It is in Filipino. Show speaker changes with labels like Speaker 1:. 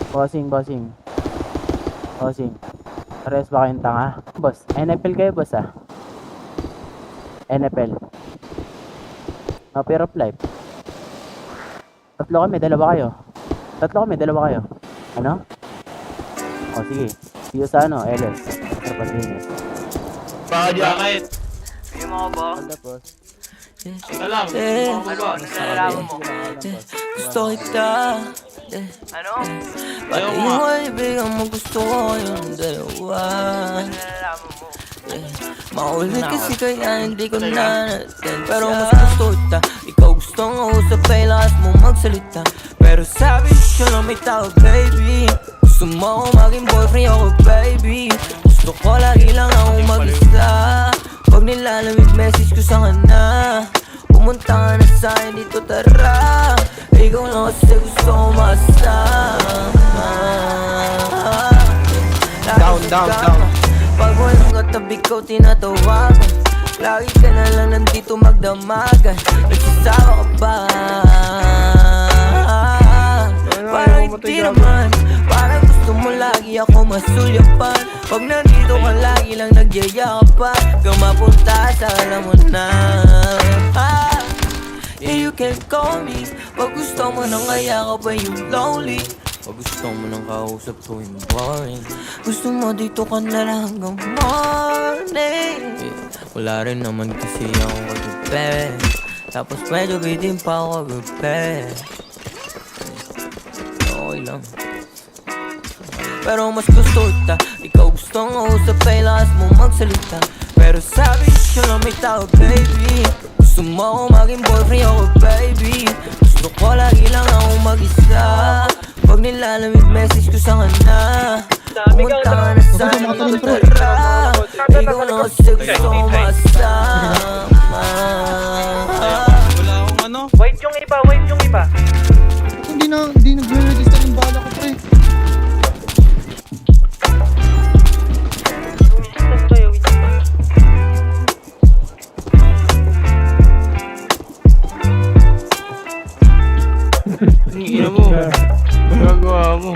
Speaker 1: Bossing. Pares ba kayong tanga? Boss, NFL kayo boss ah. NFL. Pair of life. Tatlo kami, dalawa kayo. Ano? O sige. See you sa ano, LS. Trapalines.
Speaker 2: Bakit?
Speaker 3: Hindi mo ako ba?
Speaker 1: Wala boss.
Speaker 2: Alam.
Speaker 3: Ano nalalaman mo?
Speaker 4: Gusto kita.
Speaker 3: Ano?
Speaker 4: Pati yung kaibigan mo gusto ko yung dalawa.
Speaker 3: Ano nalalaman mo?
Speaker 4: Maulit kasi kaya hindi ko na natin. Pero mas gusto kita. Ikaw gustong usap ay lakas mo magsalita. Pero sabi siya lang may tao baby. Gusto mo ako maging boyfriend ako baby. Gusto ko lagi lang ako mag-isa. Pag nilalamig message ko sa kanya. Pumunta ka na sa'kin dito tara. Ikaw lang kasi gusto ko masama. Down. Pag walang katabi ko tinatawagan. Lagi ka na lang nandito magdamagan. Nagsasama ka ba? Parang hindi naman. Parang gusto mo lagi ako masulyapan. Pag nandito ka lagi lang nagyayakapan. Kung mapunta sa alam mo na. Yeah, you can call me. Pag gusto mo nang ayakap ay you lonely. Pag gusto mo nang kausap ko yung boring. Gusto mo dito ka na lang hanggang morning. Wala rin naman kasi ako kagabi. Tapos medyo bitin pa ako kagabi. Okay lang. Pero mas gusto kita. Ikaw gustong usap ay lakas mo magsalita. Pero sabi siya lang may tao baby. Gusto mo ako maging boyfriend ako baby. Gusto ko lagi lang ako mag-isa. Pag nilalamig message ko sa kanya. Pumunta ka na sa'yo dito tara. Ikaw lang kasi gusto ko masama.
Speaker 2: Wala akong ano.
Speaker 3: Wipe yung iba.
Speaker 5: Hindi nagre-register yung bala ko, pre.
Speaker 2: Ina mo. Magagawa mo.